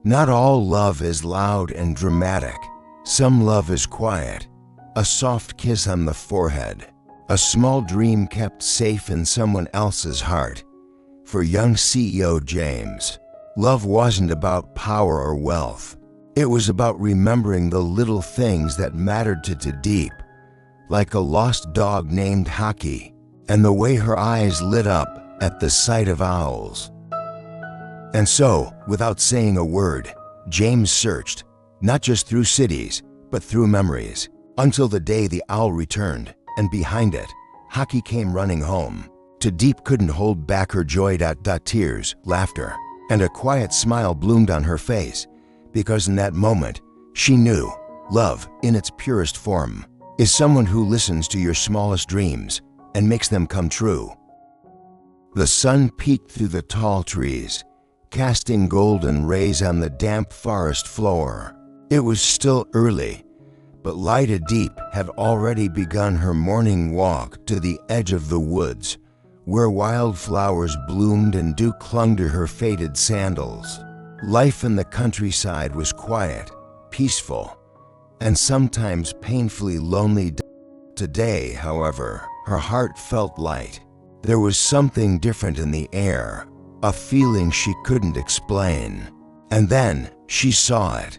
Not all love is loud and dramatic. Some love is quiet. A soft kiss on the forehead. A small dream kept safe in someone else's heart. For young CEO James, love wasn't about power or wealth. It was about remembering the little things that mattered to Diep, like a lost dog named Haki, and the way her eyes lit up at the sight of owls. And so, without saying a word, James searched, not just through cities, but through memories, until the day the owl returned, and behind it, Haki came running home. Diep couldn't hold back her joy. Tears, laughter, and a quiet smile bloomed on her face, because in that moment, she knew love, in its purest form, is someone who listens to your smallest dreams and makes them come true. The sun peeked through the tall trees, casting golden rays on the damp forest floor. It was still early, but Diep had already begun her morning walk to the edge of the woods, where wildflowers bloomed and dew clung to her faded sandals. Life in the countryside was quiet, peaceful, and sometimes painfully lonely. Today, however, her heart felt light. There was something different in the air, a feeling she couldn't explain. And then she saw it.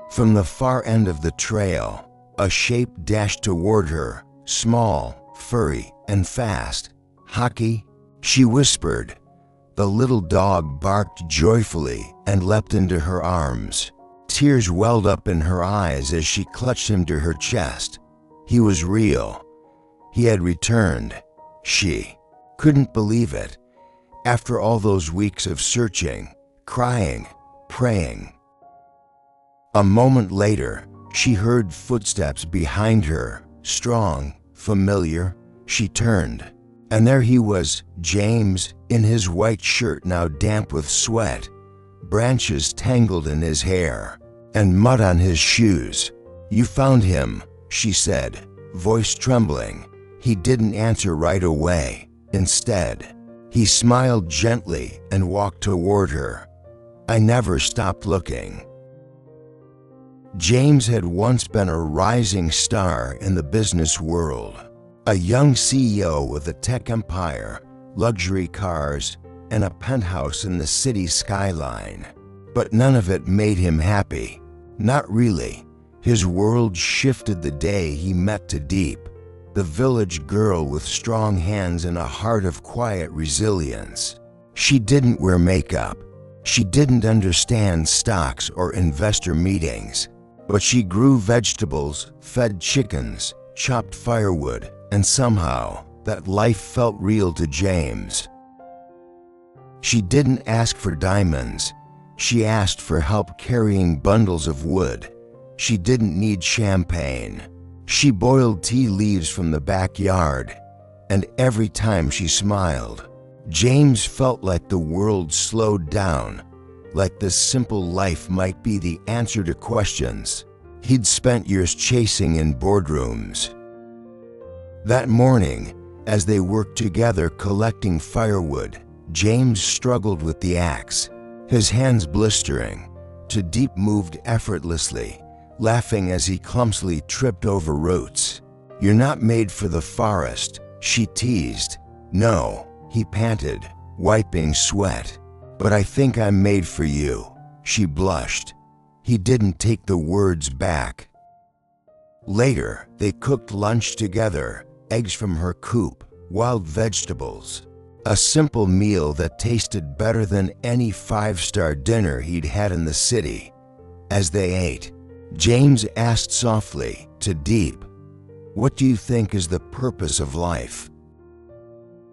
From the far end of the trail, a shape dashed toward her, small, furry, and fast. "Haki," she whispered. The little dog barked joyfully and leapt into her arms. Tears welled up in her eyes as she clutched him to her chest. He was real. He had returned. She couldn't believe it. After all those weeks of searching, crying, praying. A moment later, she heard footsteps behind her, strong, familiar. She turned, and there he was, James, in his white shirt now damp with sweat, branches tangled in his hair, and mud on his shoes. "You found him," she said, voice trembling. He didn't answer right away. Instead, he smiled gently and walked toward her. "I never stopped looking." James had once been a rising star in the business world, a young CEO with a tech empire, luxury cars, and a penthouse in the city skyline. But none of it made him happy. Not really. His world shifted the day he met Diep, the village girl with strong hands and a heart of quiet resilience. She didn't wear makeup. She didn't understand stocks or investor meetings. But she grew vegetables, fed chickens, chopped firewood, and somehow that life felt real to James. She didn't ask for diamonds. She asked for help carrying bundles of wood. She didn't need champagne. She boiled tea leaves from the backyard, and every time she smiled, James felt like the world slowed down, like this simple life might be the answer to questions he'd spent years chasing in boardrooms. That morning, as they worked together collecting firewood, James struggled with the axe, his hands blistering. Diep moved effortlessly, laughing as he clumsily tripped over roots. "You're not made for the forest," she teased. "No," he panted, wiping sweat. "But I think I'm made for you," she blushed. He didn't take the words back. Later, they cooked lunch together, eggs from her coop, wild vegetables. A simple meal that tasted better than any five-star dinner he'd had in the city. As they ate, James asked softly to Diep, "What do you think is the purpose of life?"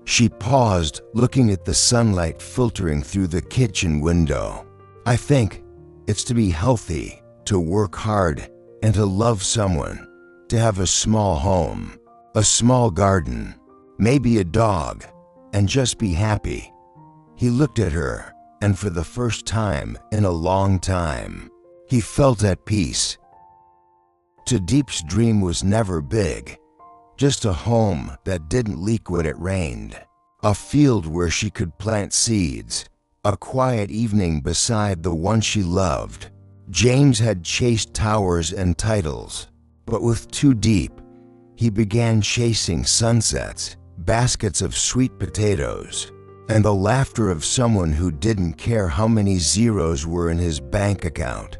She paused, looking at the sunlight filtering through the kitchen window. "I think it's to be healthy, to work hard, and to love someone, to have a small home, a small garden, maybe a dog, and just be happy." He looked at her, and for the first time in a long time, he felt at peace. Diep's dream was never big, just a home that didn't leak when it rained, a field where she could plant seeds, A quiet evening beside the one she loved. James had chased towers and titles, but with Too Deep, he began chasing sunsets, baskets of sweet potatoes, and the laughter of someone who didn't care how many zeros were in his bank account.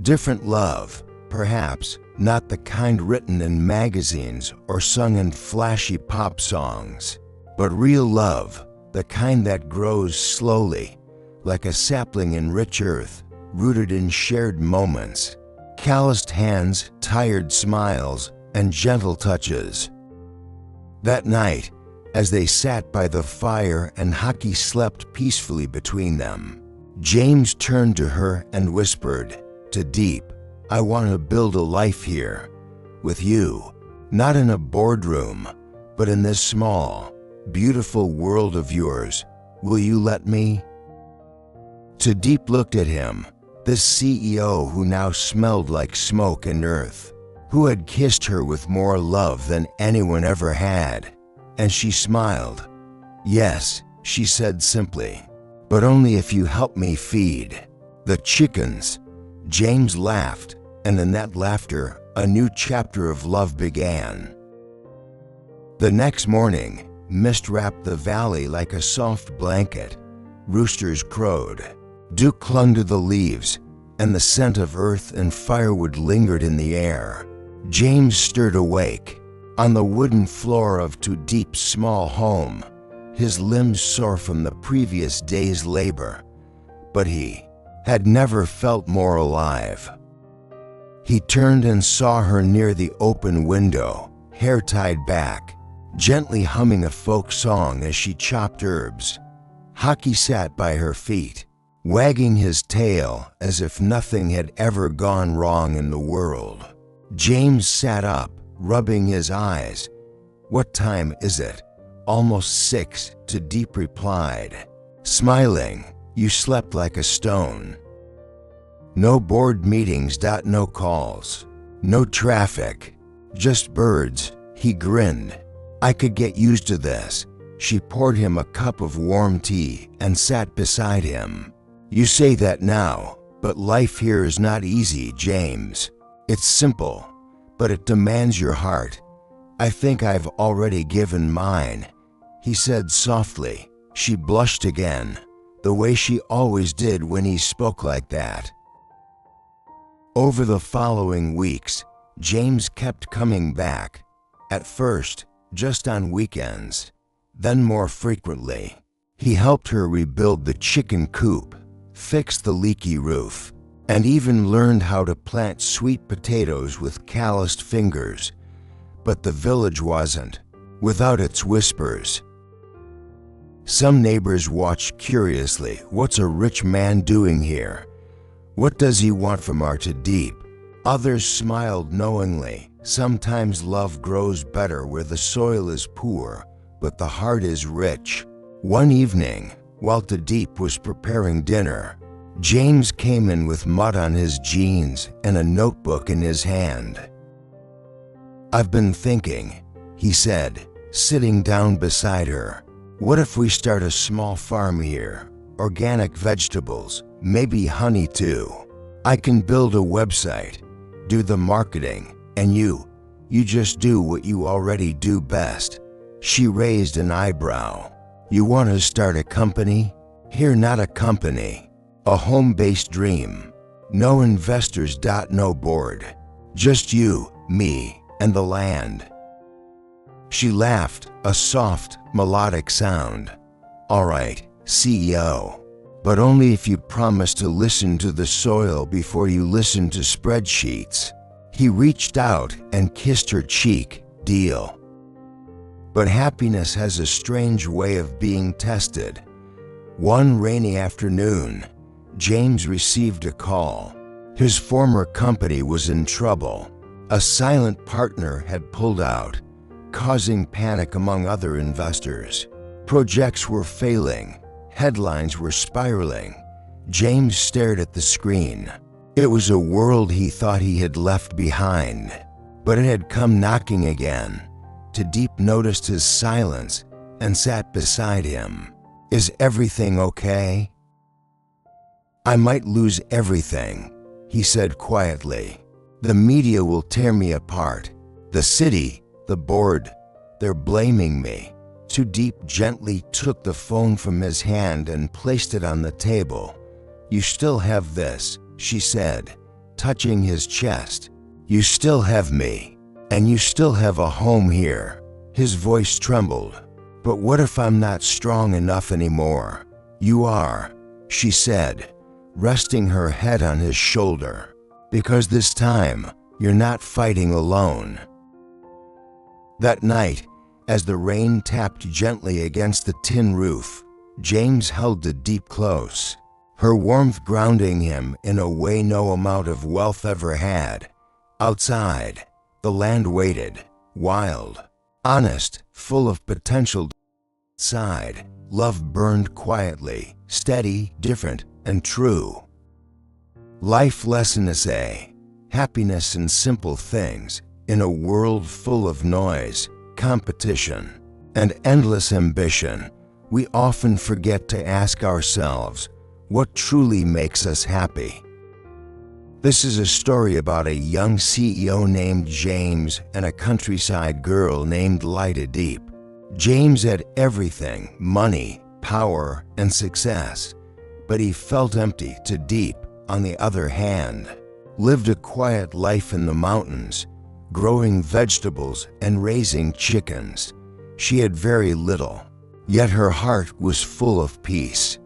Different love, perhaps, not the kind written in magazines or sung in flashy pop songs, but real love, the kind that grows slowly, like a sapling in rich earth, rooted in shared moments, calloused hands, tired smiles, and gentle touches. That night, as they sat by the fire and Haki slept peacefully between them, James turned to her and whispered, "To Diep, I want to build a life here, with you, not in a boardroom, but in this small, beautiful world of yours. Will you let me?" To Diep looked at him, this CEO who now smelled like smoke and earth, who had kissed her with more love than anyone ever had, and she smiled. "Yes," she said simply, "but only if you help me feed the chickens." James laughed, and in that laughter, a new chapter of love began. The next morning, mist wrapped the valley like a soft blanket. Roosters crowed. Dew clung to the leaves, and the scent of earth and firewood lingered in the air. James stirred awake. On the wooden floor of Too Deep's small home, his limbs sore from the previous day's labor, but he had never felt more alive. He turned and saw her near the open window, hair tied back, gently humming a folk song as she chopped herbs. Haki sat by her feet, wagging his tail as if nothing had ever gone wrong in the world. James sat up, rubbing his eyes. "What time is it?" "Almost 6, Too Deep replied, smiling. "You slept like a stone." "No board meetings, no calls, no traffic, just birds," he grinned. "I could get used to this." She poured him a cup of warm tea and sat beside him. "You say that now, but life here is not easy, James. It's simple, but it demands your heart. I think I've already given mine," he said softly. She blushed again, the way she always did when he spoke like that. Over the following weeks, James kept coming back. At first, just on weekends, then more frequently. He helped her rebuild the chicken coop, fix the leaky roof, and even learned how to plant sweet potatoes with calloused fingers. But the village wasn't, without its whispers. Some neighbors watched curiously. "What's a rich man doing here? What does he want from our Too Deep?" Others smiled knowingly. Sometimes love grows better where the soil is poor, but the heart is rich. One evening, while Too Deep was preparing dinner, James came in with mud on his jeans and a notebook in his hand. "I've been thinking," he said, sitting down beside her. "What if we start a small farm here? Organic vegetables, maybe honey too. I can build a website, do the marketing, and you just do what you already do best." She raised an eyebrow. "You want to start a company? Here, not a company. A home-based dream. No investors, no board. Just you, me, and the land." She laughed, a soft, melodic sound. "All right, CEO. But only if you promise to listen to the soil before you listen to spreadsheets." He reached out and kissed her cheek. "Deal." But happiness has a strange way of being tested. One rainy afternoon, James received a call. His former company was in trouble. A silent partner had pulled out, causing panic among other investors. Projects were failing. Headlines were spiraling. James stared at the screen. It was a world he thought he had left behind, but it had come knocking again. Too Deep noticed his silence and sat beside him. Is everything okay?" "I might lose everything," he said quietly. "The media will tear me apart. The city, the board, they're blaming me." Diep gently took the phone from his hand and placed it on the table. "You still have this," she said, touching his chest. "You still have me, and you still have a home here." His voice trembled. "But what if I'm not strong enough anymore?" "You are," she said, resting her head on his shoulder. "Because this time, you're not fighting alone." That night, as the rain tapped gently against the tin roof, James held Diep close, her warmth grounding him in a way no amount of wealth ever had. Outside, the land waited, wild, honest, full of potential. Inside, love burned quietly, steady, different, and true. Life lesson essay, happiness in simple things, in a world full of noise, competition, and endless ambition, we often forget to ask ourselves, what truly makes us happy? This is a story about a young CEO named James and a countryside girl named Diep. James had everything: money, power, and success. But he felt empty. Diep, on the other hand, lived a quiet life in the mountains, growing vegetables and raising chickens. She had very little, yet her heart was full of peace.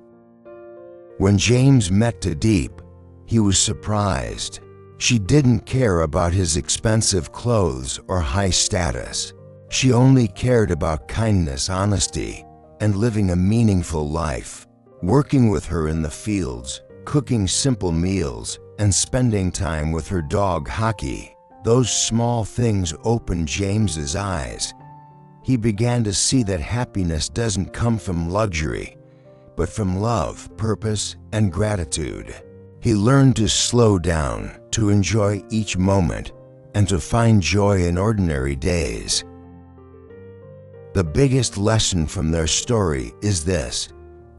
When James met Diep, he was surprised. She didn't care about his expensive clothes or high status. She only cared about kindness, honesty, and living a meaningful life. Working with her in the fields, cooking simple meals, and spending time with her dog Haki, those small things opened James's eyes. He began to see that happiness doesn't come from luxury, but from love, purpose, and gratitude. He learned to slow down, to enjoy each moment, and to find joy in ordinary days. The biggest lesson from their story is this: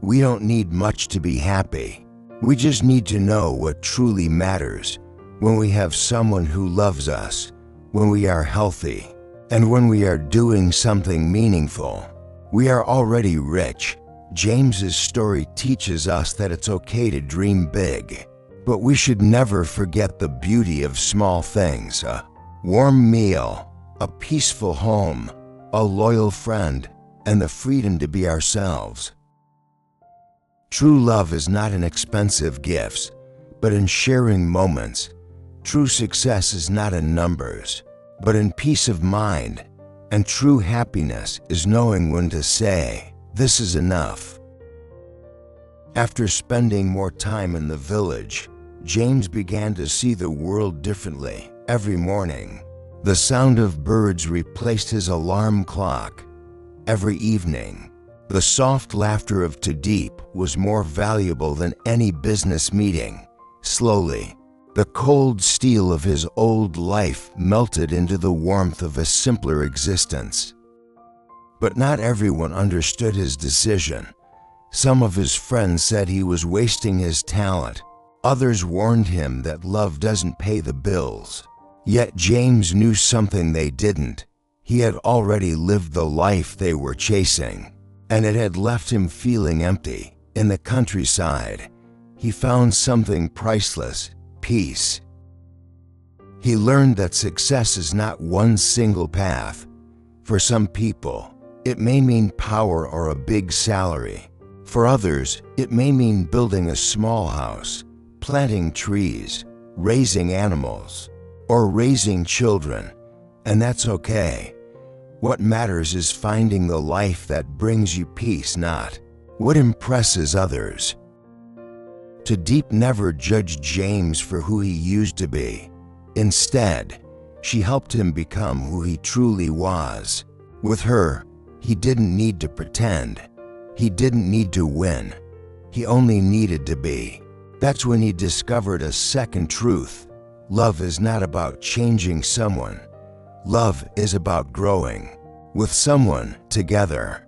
we don't need much to be happy. We just need to know what truly matters. When we have someone who loves us, when we are healthy, and when we are doing something meaningful, we are already rich. James's story teaches us that it's okay to dream big, but we should never forget the beauty of small things: a warm meal, a peaceful home, a loyal friend, and the freedom to be ourselves. True love is not in expensive gifts, but in sharing moments. True success is not in numbers, but in peace of mind. And true happiness is knowing when to say, "This is enough." After spending more time in the village, James began to see the world differently. Every morning, the sound of birds replaced his alarm clock. Every evening, the soft laughter of Diep was more valuable than any business meeting. Slowly, the cold steel of his old life melted into the warmth of a simpler existence. But not everyone understood his decision. Some of his friends said he was wasting his talent. Others warned him that love doesn't pay the bills. Yet James knew something they didn't. He had already lived the life they were chasing, and it had left him feeling empty. In the countryside, he found something priceless: peace. He learned that success is not one single path. For some people, it may mean power or a big salary. For others, it may mean building a small house, planting trees, raising animals, or raising children, and that's okay. What matters is finding the life that brings you peace, not what impresses others. Diep never judged James for who he used to be. Instead, she helped him become who he truly was. With her, he didn't need to pretend. He didn't need to win. He only needed to be. That's when he discovered a second truth. Love is not about changing someone. Love is about growing with someone together.